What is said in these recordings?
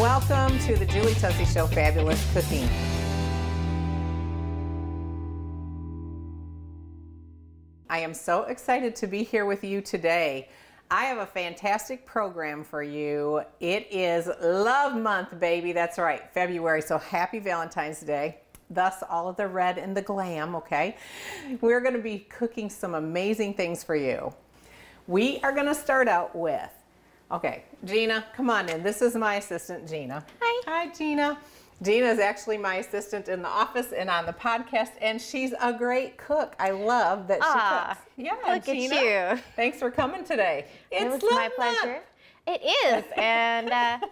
Welcome to the Julie Tussey Show, Fabulous Cooking. I am so excited to be here with you today. I have a fantastic program for you. It is Love Month, baby. That's right, February. So happy Valentine's Day. Thus, all of the red and the glam, okay? We're going to be cooking some amazing things for you. We are going to start out with, okay, Gina, come on in. This is my assistant, Gina. Hi. Hi, Gina. Gina is actually my assistant in the office and on the podcast, and she's a great cook. I love that she cooks. Yeah, look Gina, at you. Thanks for coming today. It's my pleasure. It is, and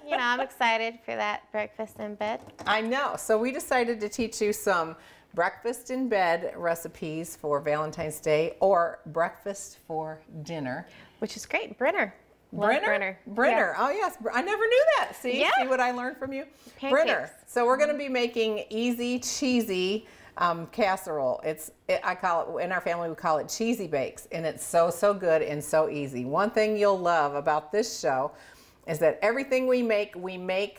you know, I'm excited for that breakfast in bed. I know. So we decided to teach you some breakfast in bed recipes for Valentine's Day, or breakfast for dinner. Which is great. Brenner. Brenner? Yeah. Oh yes, I never knew that. See, Yeah. See what I learned from you? Pancakes. Brenner. So we're going to be making easy, cheesy casserole. I call it, in our family we call it cheesy bakes, and it's so good and so easy. One thing you'll love about this show is that everything we make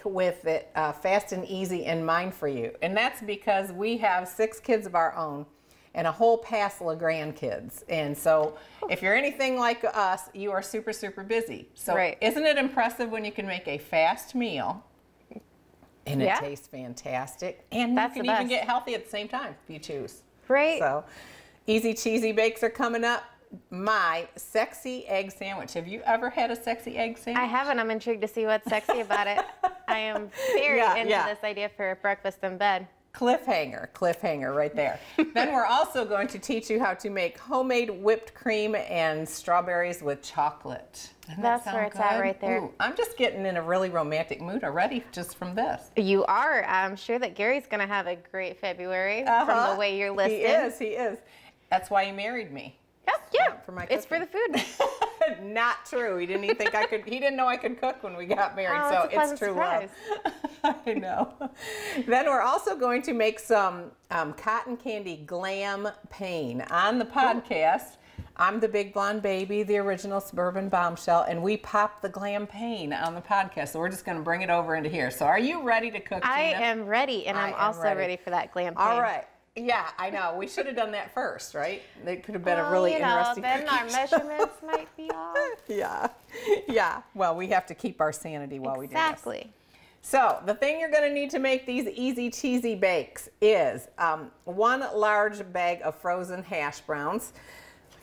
with it fast and easy in mind for you, and that's because we have 6 kids of our own and a whole passel of grandkids. And so if you're anything like us, you are super busy. So right. Isn't it impressive when you can make a fast meal and it tastes fantastic, and That's you the can even best. get healthy at the same time if you choose. Right. So easy cheesy bakes are coming up. My sexy egg sandwich. Have you ever had a sexy egg sandwich? I haven't. I'm intrigued to see what's sexy about it. I am very into this idea for breakfast in bed. Cliffhanger right there. Then we're also going to teach you how to make homemade whipped cream and strawberries with chocolate. Doesn't that That's sound where it's good? at right there. Ooh, I'm just getting in a really romantic mood already just from this. You are. I'm sure that Gary's going to have a great February from the way you're listed. He is. That's why he married me. Yeah. For my it's for the food. Not true. He didn't even think I could. He didn't know I could cook when we got married. Oh, so it's a pleasant true surprise. love. I know. Then we're also going to make some cotton candy Glam-pagne on the podcast. I'm the big blonde baby, the original suburban bombshell, and we pop the Glam-pagne on the podcast. So we're just going to bring it over into here. So are you ready to cook, Gina? I am ready, and I'm also ready for that Glam-pagne. All right. Yeah, I know. We should have done that first, right? It could have been a really interesting then our cooking measurements might be off. Yeah. Well, we have to keep our sanity while we do this. Exactly. So the thing you're going to need to make these easy cheesy bakes is 1 large bag of frozen hash browns.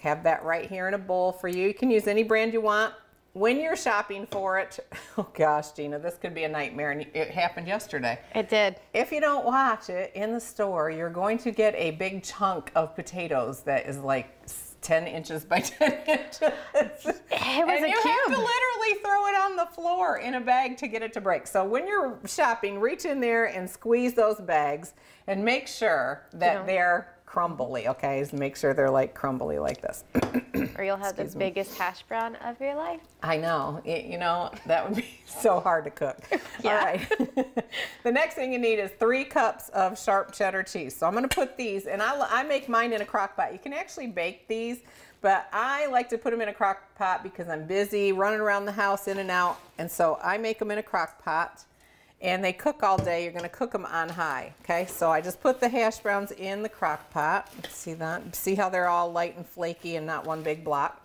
Have that right here in a bowl for you. You can use any brand you want. When you're shopping for it, oh gosh, Gina, this could be a nightmare, and it happened yesterday. It did. If you don't watch it in the store, you're going to get a big chunk of potatoes that is like 10 inches by 10 inches. It was and a you cube. have to literally throw it on the floor in a bag to get it to break. So when you're shopping, reach in there and squeeze those bags and make sure that they're crumbly, okay? Just make sure they're like crumbly like this. Or you'll have the biggest hash brown of your life. I know. You know, that would be so hard to cook. Yeah. All right. The next thing you need is 3 cups of sharp cheddar cheese. So I'm going to put these, and I make mine in a crock pot. You can actually bake these, but I like to put them in a crock pot because I'm busy running around the house in and out. And so I make them in a crock pot, and they cook all day. You're going to cook them on high. Okay, so I just put the hash browns in the crock pot. See that? See how they're all light and flaky and not one big block?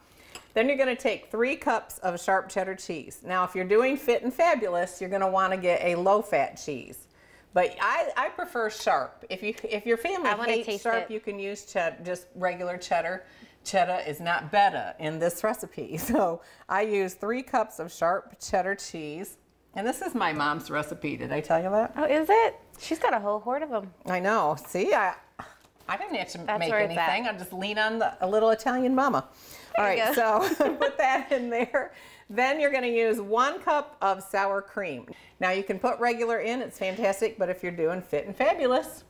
Then you're going to take 3 cups of sharp cheddar cheese. Now, if you're doing Fit and Fabulous, you're going to want to get a low-fat cheese. But I prefer sharp. If your family hates sharp, you can use just regular cheddar. Cheddar is not better in this recipe. So I use 3 cups of sharp cheddar cheese. And this is my mom's recipe. Did I tell you that? Oh, is it? She's got a whole hoard of them. I know. See, I didn't have to make anything. I just lean on a little Italian mama. All right, so put that in there. Then you're going to use 1 cup of sour cream. Now you can put regular in. It's fantastic. But if you're doing Fit and Fabulous,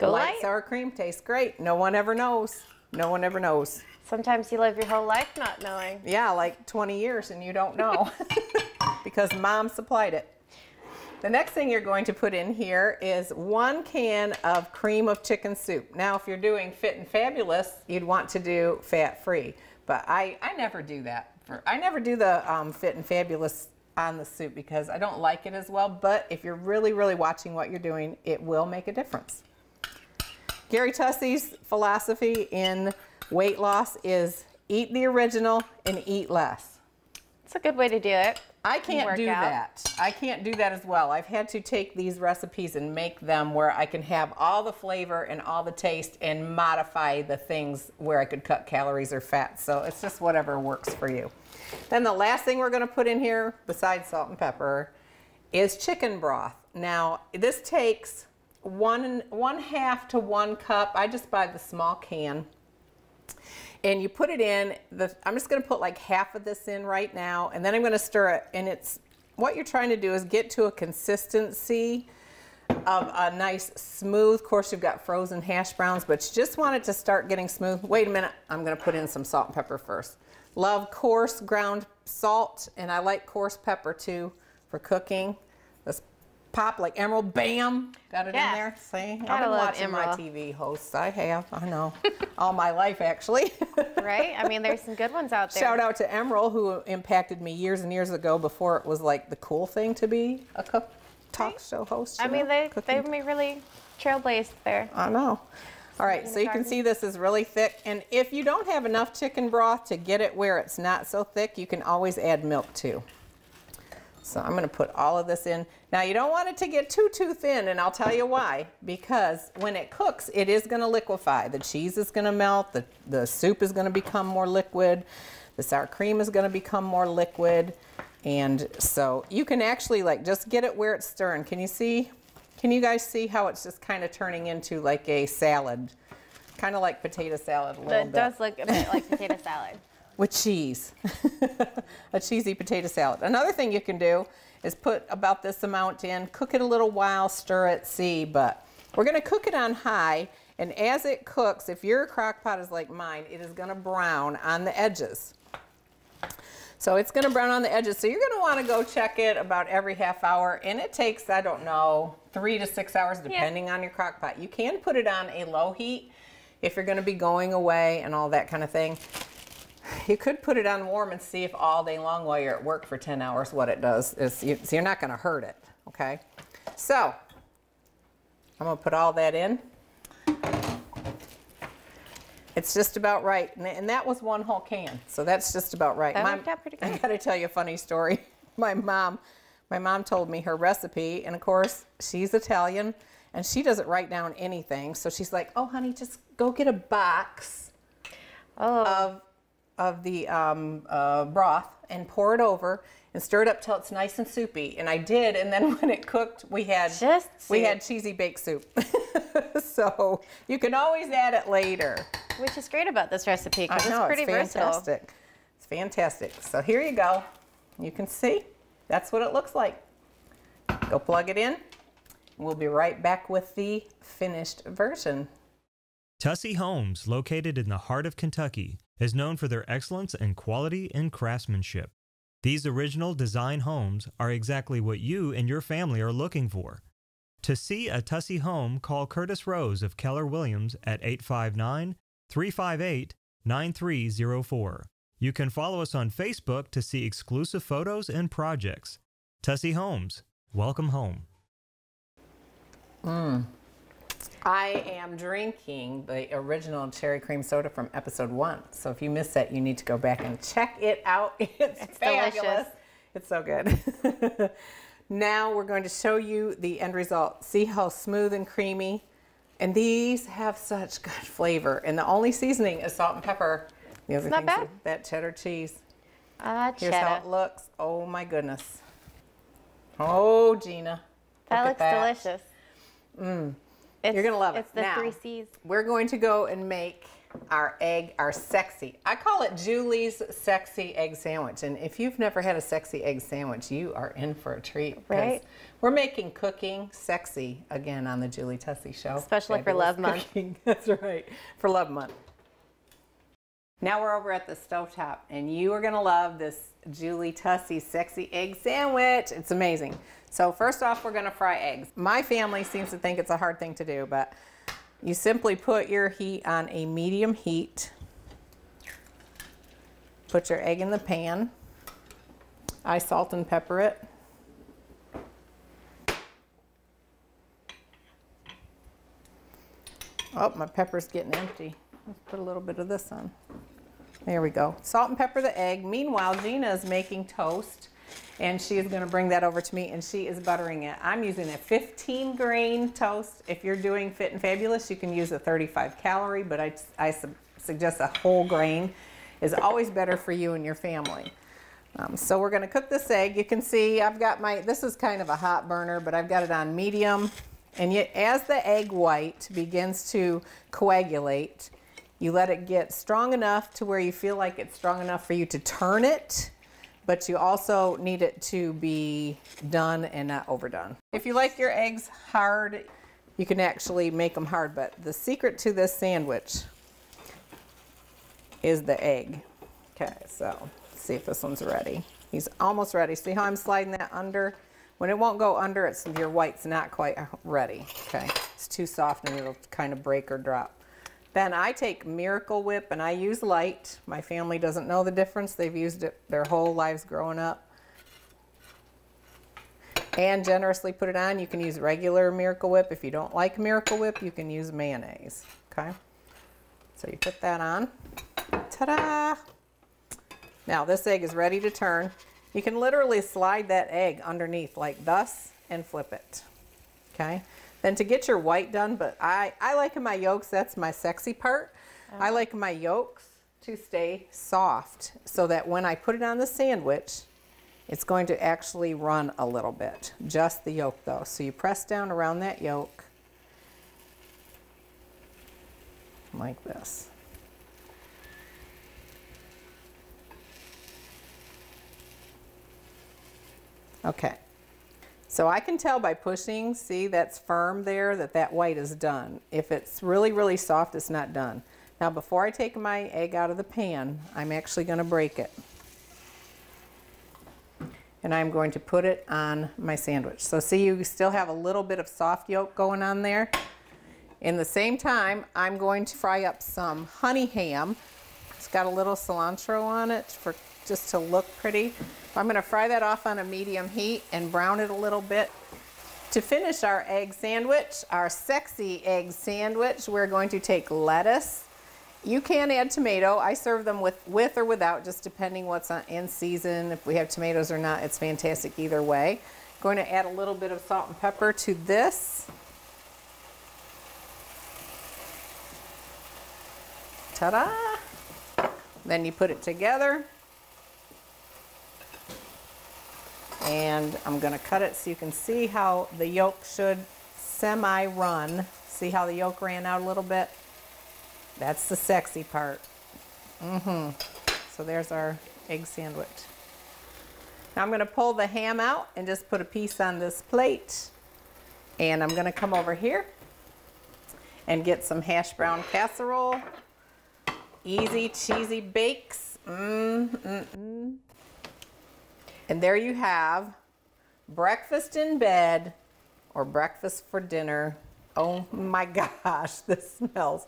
light sour cream tastes great. No one ever knows. No one ever knows. Sometimes you live your whole life not knowing. Yeah, like 20 years and you don't know because mom supplied it. The next thing you're going to put in here is 1 can of cream of chicken soup. Now, if you're doing Fit and Fabulous, you'd want to do fat-free, but I never do that. I never do the Fit and Fabulous on the soup because I don't like it as well, but if you're really, really watching what you're doing, it will make a difference. Gary Tussey's philosophy in weight loss is eat the original and eat less. It's a good way to do it. I can't do that. I can't do that as well. I've had to take these recipes and make them where I can have all the flavor and all the taste and modify the things where I could cut calories or fat. So it's just whatever works for you. Then the last thing we're going to put in here, besides salt and pepper, is chicken broth. Now, this takes 1/2 to 1 cup. I just buy the small can. And you put it in, I'm just going to put like half of this in right now, and then I'm going to stir it. And it's what you're trying to do is get to a consistency of a nice smooth. Of course, you've got frozen hash browns, but you just want it to start getting smooth. Wait a minute, I'm going to put in some salt and pepper first. Love coarse ground salt, and I like coarse pepper too for cooking. Let's pop like Emerald, bam, got it in there. See, I've been watching my TV hosts. I have, I know, all my life actually. Right? I mean, there's some good ones out there. Shout out to Emerald, who impacted me years and years ago before it was like the cool thing to be a talk show host. I mean, they really trailblazed there. I know. All right, so you can see this is really thick, and if you don't have enough chicken broth to get it where it's not so thick, you can always add milk too. So I'm going to put all of this in. Now you don't want it to get too thin, and I'll tell you why. Because when it cooks, it is going to liquefy. The cheese is going to melt. The soup is going to become more liquid. The sour cream is going to become more liquid. And so you can actually like just get it where it's stirring. Can you see? Can you guys see how it's just kind of turning into like a salad? Kind of like potato salad a little bit. It does look a bit like potato salad. With cheese. A cheesy potato salad. Another thing you can do is put about this amount in, cook it a little while, stir it, see, but we're going to cook it on high, and as it cooks, if your crock pot is like mine, it is going to brown on the edges. So it's going to brown on the edges, so you're going to want to go check it about every half hour, and it takes, I don't know, 3 to 6 hours depending on your crock pot. You can put it on a low heat if you're going to be going away and all that kind of thing. You could put it on warm and see if all day long while you're at work for 10 hours what it does is, so you're not going to hurt it, okay? So, I'm going to put all that in. It's just about right, and that was 1 whole can, so that's just about right. That worked out pretty good. I got to tell you a funny story. My mom told me her recipe, and of course, she's Italian, and she doesn't write down anything, so she's like, oh, honey, just go get a box of the broth and pour it over and stir it up till it's nice and soupy. And I did, and then when it cooked, we had cheesy baked soup. So you can always add it later. Which is great about this recipe because it's pretty versatile. Fantastic. It's fantastic. So here you go. You can see that's what it looks like. Go plug it in. We'll be right back with the finished version. Tussey Homes, located in the heart of Kentucky, is known for their excellence in quality and craftsmanship. These original design homes are exactly what you and your family are looking for. To see a Tussey home, call Curtis Rose of Keller Williams at 859-358-9304. You can follow us on Facebook to see exclusive photos and projects. Tussey Homes, welcome home. I am drinking the original cherry cream soda from episode 1. So if you missed that, you need to go back and check it out. It's fabulous. Delicious. It's so good. Now we're going to show you the end result. See how smooth and creamy. And these have such good flavor. And the only seasoning is salt and pepper. The other not bad. That cheddar cheese. Here's how it looks. Oh my goodness. Oh, Gina. That looks delicious. You're going to love it. It's the now, 3 C's. We're going to go and make our sexy. I call it Julie's sexy egg sandwich. And if you've never had a sexy egg sandwich, you are in for a treat. Right. We're making cooking sexy again on the Julie Tussey Show. Especially for Love Month. That's right, for Love Month. Now we're over at the stovetop, and you are going to love this Julie Tussey sexy egg sandwich. It's amazing. So first off, we're going to fry eggs. My family seems to think it's a hard thing to do, but you simply put your heat on a medium heat. Put your egg in the pan. I salt and pepper it. Oh, my pepper's getting empty. Let's put a little bit of this on. There we go. Salt and pepper the egg. Meanwhile, Jeana is making toast, and she is going to bring that over to me, and she is buttering it. I'm using a 15 grain toast. If you're doing Fit and Fabulous, you can use a 35 calorie, but I suggest a whole grain is always better for you and your family. So we're going to cook this egg. You can see I've got this is kind of a hot burner, but I've got it on medium. And yet, as the egg white begins to coagulate, you let it get strong enough to where you feel like it's strong enough for you to turn it, but you also need it to be done and not overdone. If you like your eggs hard, you can actually make them hard, but the secret to this sandwich is the egg. Okay, so let's see if this one's ready. He's almost ready. See how I'm sliding that under? When it won't go under, it's your white's not quite ready. Okay, it's too soft and it'll kind of break or drop. Then I take Miracle Whip and I use light. My family doesn't know the difference. They've used it their whole lives growing up. And generously put it on. You can use regular Miracle Whip. If you don't like Miracle Whip, you can use mayonnaise. Okay, so you put that on. Ta-da! Now this egg is ready to turn. You can literally slide that egg underneath like thus and flip it. Okay. Then to get your white done, but I like my yolks, that's my sexy part. I like my yolks to stay soft so that when I put it on the sandwich, it's going to actually run a little bit. Just the yolk though. So you press down around that yolk like this. Okay, so I can tell by pushing, see that's firm there, that white is done. If it's really, really soft, it's not done. Now before I take my egg out of the pan, I'm actually going to break it. And I'm going to put it on my sandwich. So see, you still have a little bit of soft yolk going on there. In the same time, I'm going to fry up some honey ham. It's got a little cilantro on it for just to look pretty. I'm going to fry that off on a medium heat and brown it a little bit. To finish our egg sandwich, our sexy egg sandwich, we're going to take lettuce. You can add tomato. I serve them with or without, just depending what's in season. If we have tomatoes or not, it's fantastic either way. Going to add a little bit of salt and pepper to this. Ta-da! Then you put it together. And I'm going to cut it so you can see how the yolk should semi-run. See how the yolk ran out a little bit? That's the sexy part. So there's our egg sandwich. Now I'm going to pull the ham out and just put a piece on this plate. And I'm going to come over here and get some hash brown casserole. Easy cheesy bakes. And there you have breakfast in bed or breakfast for dinner. Oh my gosh, this smells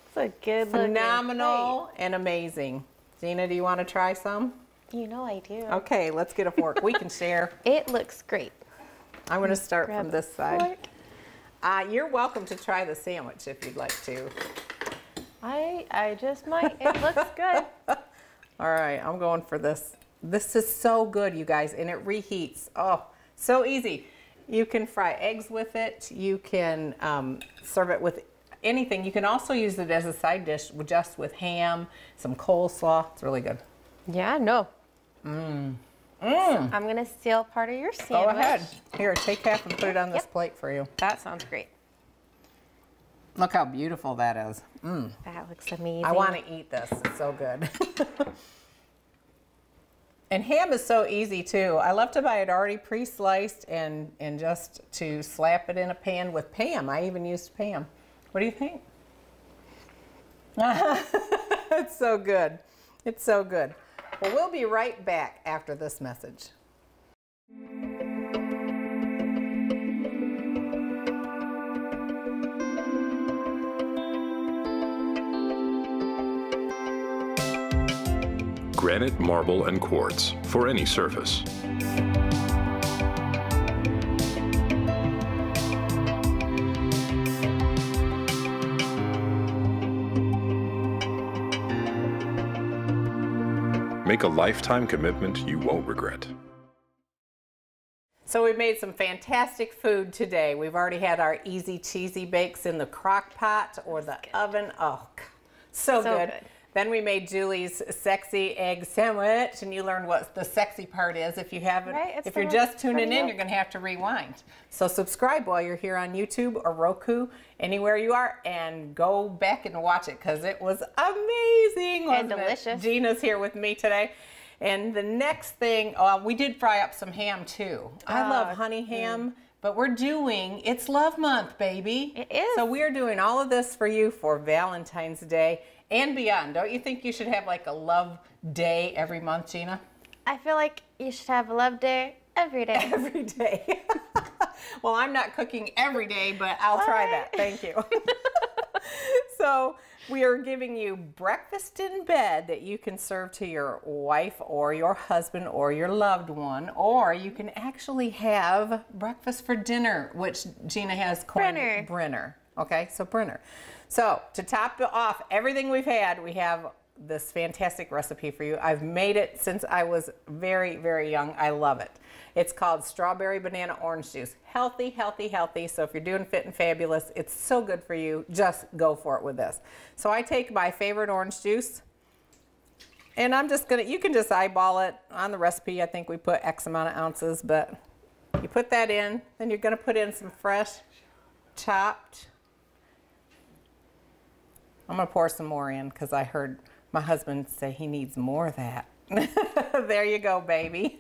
It's a good phenomenal and amazing. Jeana, do you want to try some? You know I do. Okay, let's get a fork. We can share. It looks great. I'm going to start from this side. Fork. You're welcome to try the sandwich if you'd like to. I just might. It looks good. All right, I'm going for this. This is so good, you guys, and it reheats. Oh, so easy. You can fry eggs with it. You can serve it with anything. You can also use it as a side dish just with ham, some coleslaw. It's really good. Yeah, no. So I'm going to steal part of your sandwich. Go ahead. Here, take half and put it on this plate for you. That sounds great. Look how beautiful that is. That looks amazing. I want to eat this. It's so good. And ham is so easy too. I love to buy it already pre-sliced and just to slap it in a pan with Pam. I even used Pam. What do you think? It's so good. It's so good. Well, we'll be right back after this message. granite, marble, and quartz for any surface. Make a lifetime commitment you won't regret. So we've made some fantastic food today. We've already had our easy cheesy bakes in the crock pot or the oven. Oh, so good. Then we made Julie's sexy egg sandwich, and you learned what the sexy part is. If you haven't, if you're just tuning in, you're going to have to rewind. So subscribe while you're here on YouTube or Roku, anywhere you are, and go back and watch it because it was amazing. And delicious. Gina's here with me today. And the next thing, we did fry up some ham too. I love honey ham. But we're doing, it's Love Month, baby. It is. So we're doing all of this for you for Valentine's Day and beyond. Don't you think you should have like a love day every month, Gina? I feel like you should have a love day every day. Every day. Well, I'm not cooking every day, but I'll try that. Thank you. So we are giving you breakfast in bed that you can serve to your wife or your husband or your loved one, or you can actually have breakfast for dinner, which Gina has coined Brenner. Okay, so Brenner. So to top it off everything we've had, we have this fantastic recipe for you. I've made it since I was very, very young. I love it. It's called strawberry banana orange juice. Healthy, healthy, healthy. So if you're doing fit and fabulous, it's so good for you. Just go for it with this. So I take my favorite orange juice, and I'm just gonna, you can just eyeball it on the recipe. I think we put X amount of ounces, but you put that in, then you're gonna put in some fresh chopped. I'm gonna pour some more in because I heard my husband say he needs more of that. There you go, baby.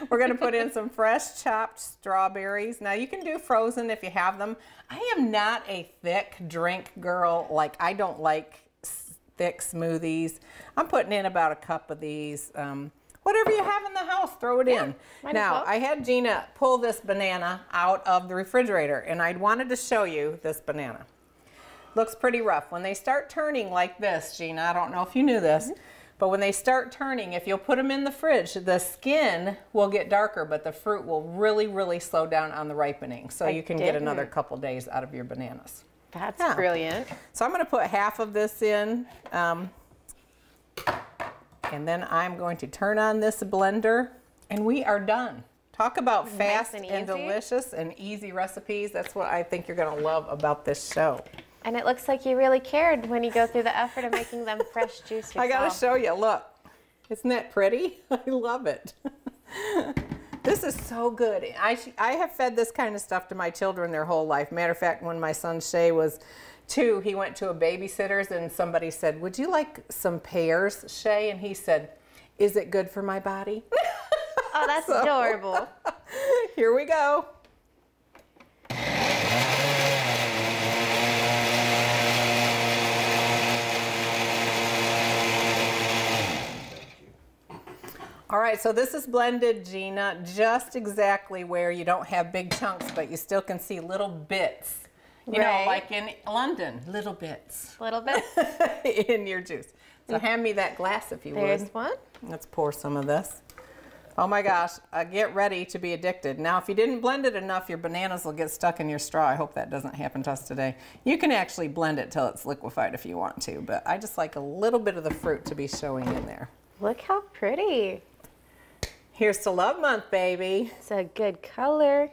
We're going to put in some fresh chopped strawberries. Now you can do frozen if you have them. I am not a thick drink girl. Like, I don't like thick smoothies. I'm putting in about a cup of these. Whatever you have in the house, throw it in. Now, I had Gina pull this banana out of the refrigerator, and I wanted to show you this banana. Looks pretty rough. When they start turning like this, Gina, I don't know if you knew this, but when they start turning, if you'll put them in the fridge, the skin will get darker, but the fruit will really, really slow down on the ripening. So you can get another couple days out of your bananas. That's brilliant. So I'm going to put half of this in, and then I'm going to turn on this blender, and we are done. Talk about fast and delicious and easy recipes. That's what I think you're going to love about this show. And it looks like you really cared when you go through the effort of making them fresh juice yourself. I got to show you. Look. Isn't that pretty? I love it. This is so good. I have fed this kind of stuff to my children their whole life. Matter of fact, when my son Shay was 2, he went to a babysitter's and somebody said, "Would you like some pears, Shay?" And he said, "Is it good for my body?" Oh, that's adorable. Here we go. All right, so this is blended, Gina, just exactly where you don't have big chunks, but you still can see little bits. You know, like in London, little bits. Little bits? In your juice. So hand me that glass if you would. There's one. Let's pour some of this. Oh my gosh, get ready to be addicted. Now, if you didn't blend it enough, your bananas will get stuck in your straw. I hope that doesn't happen to us today. You can actually blend it till it's liquefied if you want to, but I just like a little bit of the fruit to be showing in there. Look how pretty. Here's to Love Month, baby. It's a good color.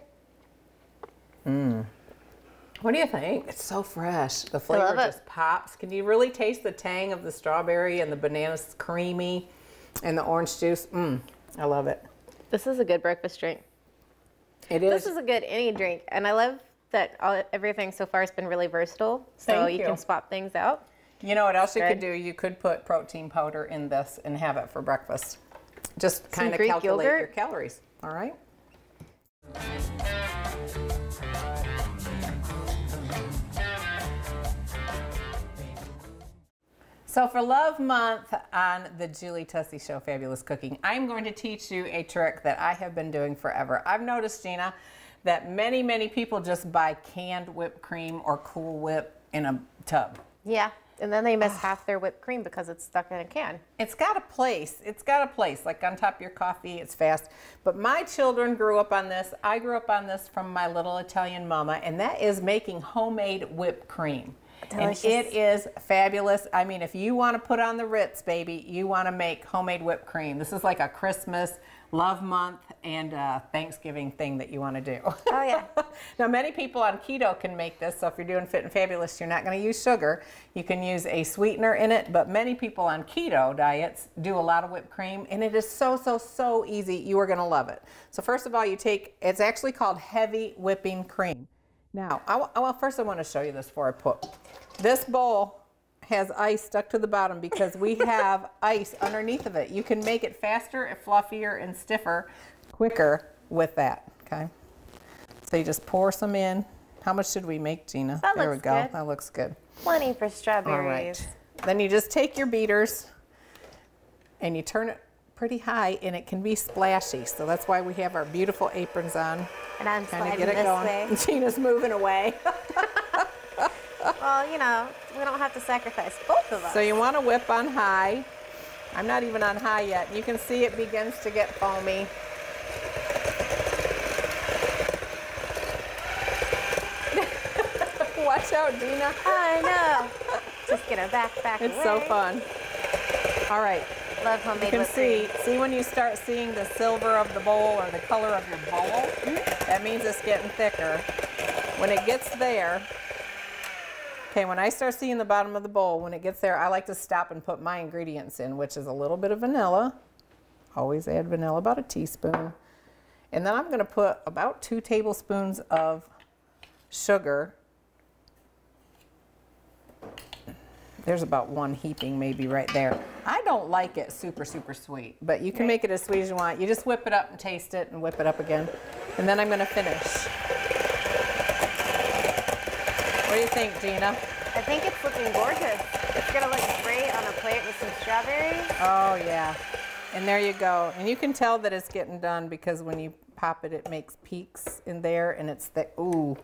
What do you think? It's so fresh. The flavor just pops. Can you really taste the tang of the strawberry and the banana's creamy and the orange juice? I love it. This is a good breakfast drink. It is. This is a good any drink. And I love that everything so far has been really versatile. So you can swap things out. You know what else you could do? You could put protein powder in this and have it for breakfast. Just kind of calculate your calories, all right? So for Love Month on the Julie Tussey Show Fabulous Cooking, I'm going to teach you a trick that I have been doing forever. I've noticed, Gina, that many people just buy canned whipped cream or Cool Whip in a tub. Yeah. And then they miss half their whipped cream because it's stuck in a can. It's got a place. It's got a place. Like on top of your coffee, it's fast. But my children grew up on this. I grew up on this from my little Italian mama, and that is making homemade whipped cream. Delicious. And it is fabulous. I mean, if you want to put on the Ritz, baby, you want to make homemade whipped cream. This is like a Christmas, Love Month, and Thanksgiving thing that you want to do. Oh, yeah. Now, many people on keto can make this, so if you're doing Fit and Fabulous, you're not going to use sugar. You can use a sweetener in it, but many people on keto diets do a lot of whipped cream, and it is so, so, so easy. You are going to love it. So first of all, you take, it's actually called heavy whipping cream. Now, well, first I want to show you this before I put. This bowl has ice stuck to the bottom because we have ice underneath of it. You can make it faster, fluffier, and stiffer quicker with that, okay? So you just pour some in. How much should we make, Gina? That there looks we go. good. That looks good. Plenty for strawberries. All right. Then you just take your beaters and you turn it pretty high, and it can be splashy. So that's why we have our beautiful aprons on. And I'm Kind sliding of get it this going. way. Gina's moving away. Well, you know, we don't have to sacrifice both of us. So you want to whip on high. I'm not even on high yet. You can see it begins to get foamy. Watch out, Gina. I know. Just gonna back It's away. so fun. All right. Love homemade You can whipped cream. see when you start seeing the silver of the bowl or the color of your bowl, that means it's getting thicker. When it gets there, okay, when I start seeing the bottom of the bowl, when it gets there, I like to stop and put my ingredients in, which is a little bit of vanilla. Always add vanilla, about a teaspoon. And then I'm going to put about 2 tablespoons of sugar. There's about 1 heaping maybe right there. I don't like it super, super sweet, but you can make it as sweet as you want. You just whip it up and taste it and whip it up again. And then I'm going to finish. What do you think, Gina? I think it's looking gorgeous. It's gonna look great on a plate with some strawberries. Oh, yeah. And there you go. And you can tell that it's getting done because when you pop it, it makes peaks in there and it's thick. Ooh.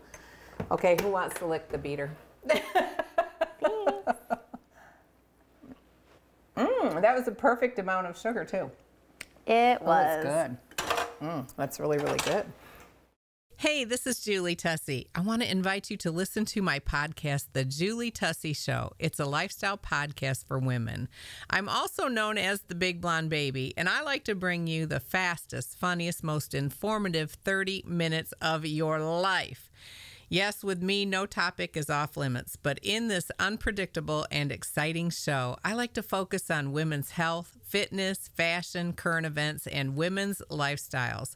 Okay, who wants to lick the beater? That was a perfect amount of sugar, too. It Oh, was. that's good. That's really, really good. Hey, this is Julie Tussey. I want to invite you to listen to my podcast, The Julie Tussey Show. It's a lifestyle podcast for women. I'm also known as the Big Blonde Baby, and I like to bring you the fastest, funniest, most informative 30 minutes of your life. Yes, with me, no topic is off limits, but in this unpredictable and exciting show, I like to focus on women's health, fitness, fashion, current events, and women's lifestyles.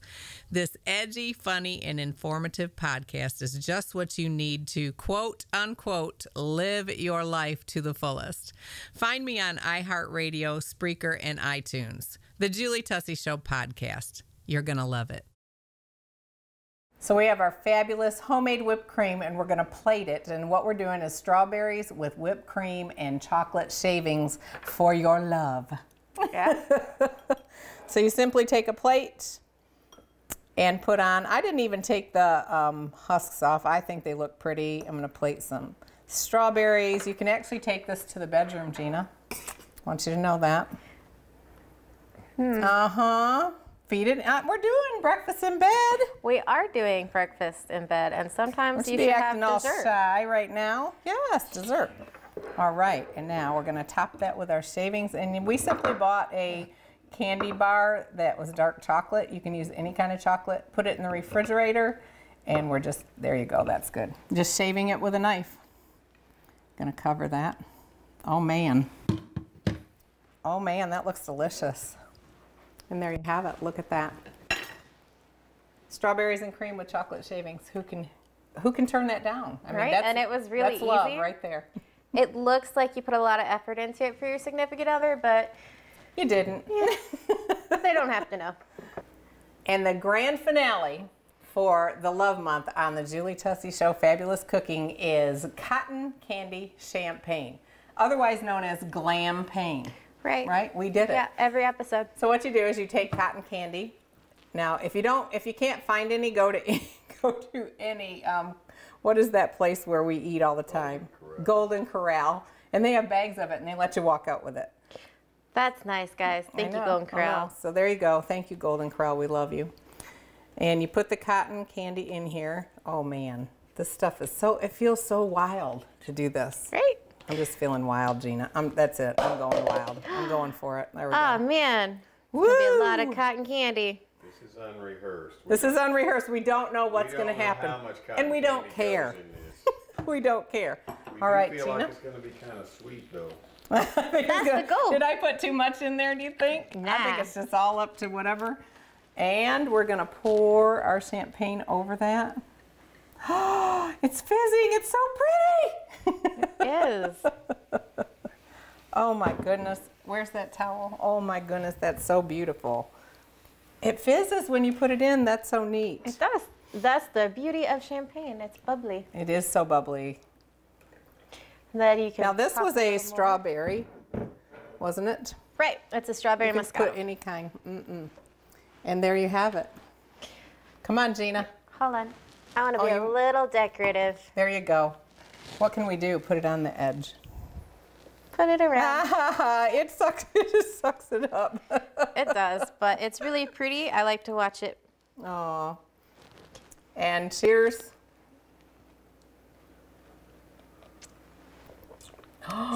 This edgy, funny, and informative podcast is just what you need to, quote, unquote, live your life to the fullest. Find me on iHeartRadio, Spreaker, and iTunes. The Julie Tussey Show podcast. You're going to love it. So we have our fabulous homemade whipped cream, and we're going to plate it. And what we're doing is strawberries with whipped cream and chocolate shavings for your love. Yeah. So you simply take a plate and put on, I didn't even take the husks off. I think they look pretty. I'm going to plate some strawberries. You can actually take this to the bedroom, Gina. I want you to know that. Uh-huh. Feed it. We're doing breakfast in bed. We are doing breakfast in bed, and sometimes you be should acting have all dessert. shy right now. Yes, dessert. All right, and now we're going to top that with our shavings. And we simply bought a candy bar that was dark chocolate. You can use any kind of chocolate. Put it in the refrigerator, and we're just, there you go, that's good. Just shaving it with a knife. Going to cover that. Oh, man. Oh, man, that looks delicious. And there you have it. Look at that. Strawberries and cream with chocolate shavings. Who can turn that down? I mean, Right, and it was really that's love easy. right there. It looks like you put a lot of effort into it for your significant other, but You didn't. they don't have to know. And the grand finale for the Love Month on the Julie Tussey Show Fabulous Cooking is cotton candy champagne, otherwise known as Glam-pagne. Right. Right? We did it. Yeah, every episode. So what you do is you take cotton candy. Now, if you can't find any, go to any, what is that place where we eat all the time? Golden Corral. And they have bags of it, and they let you walk out with it. That's nice, guys. Thank you, Golden Corral. So there you go. Thank you, Golden Corral. We love you. And you put the cotton candy in here. Oh, man. This stuff is so, it feels so wild to do this. Great. I'm just feeling wild, Jeana. That's it. I'm going wild. I'm going for it. There we Oh, go. man. It's going to be a lot of cotton candy. This is unrehearsed. This is unrehearsed. We don't know what's going to happen. How much And we don't candy care. goes in this. We don't care. We All do right, feel Jeana. like it's going to be kind of sweet, though. That's the goal. Did I put too much in there, do you think? Nah. I think it's just all up to whatever. And we're going to pour our champagne over that. Oh, it's fizzing. It's so pretty. It is. Oh, my goodness. Where's that towel? Oh, my goodness. That's so beautiful. It fizzes when you put it in. That's so neat. It does. That's the beauty of champagne. It's bubbly. It is so bubbly. That you can Now, this pop was a a little more. strawberry, wasn't it? Right. It's a strawberry You can Moscato. put any kind. And there you have it. Come on, Jeana. Hold on. I want to Oh, be a you- little decorative. There you go. What can we do? Put it on the edge. Put it around. It sucks. It just sucks it up. It does, but it's really pretty. I like to watch it. Aw. And cheers.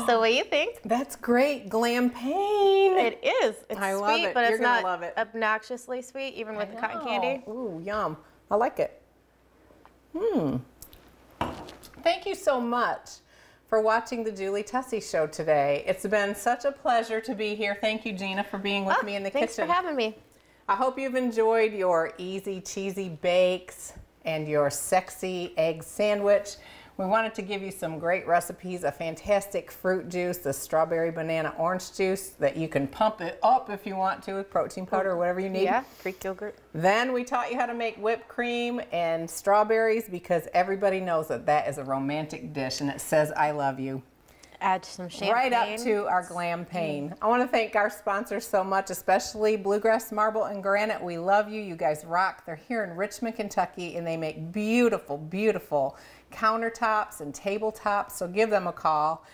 So what do you think? That's great. Glam-pagne. It is. It's I sweet, love it. but You're it's gonna not love it. obnoxiously sweet, even with the cotton candy. Ooh, yum. I like it. Thank you so much for watching the Julie Tussey Show today. It's been such a pleasure to be here. Thank you, Jeana, for being with me in the Thanks kitchen. for having me. I hope you've enjoyed your easy, cheesy bakes and your sexy egg sandwich. We wanted to give you some great recipes, a fantastic fruit juice, the strawberry banana orange juice that you can pump it up if you want to with protein powder or whatever you need. Yeah, Greek yogurt. Then we taught you how to make whipped cream and strawberries because everybody knows that that is a romantic dish and it says I love you. Add some champagne. Right up to our Glam-pagne. I want to thank our sponsors so much, especially Bluegrass Marble and Granite. We love you. You guys rock. They're here in Richmond, Kentucky, and they make beautiful, beautiful countertops and tabletops, so give them a call.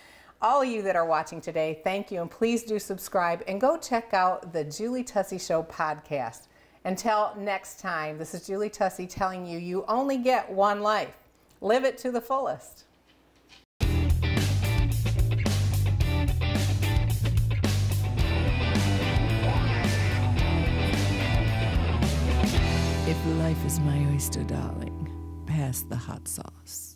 All of you that are watching today, thank you, and please do subscribe and go check out the Julie Tussey Show podcast. Until next time, this is Julie Tussey telling you, you only get one life. Live it to the fullest. If life is my oyster, darling, pass the hot sauce.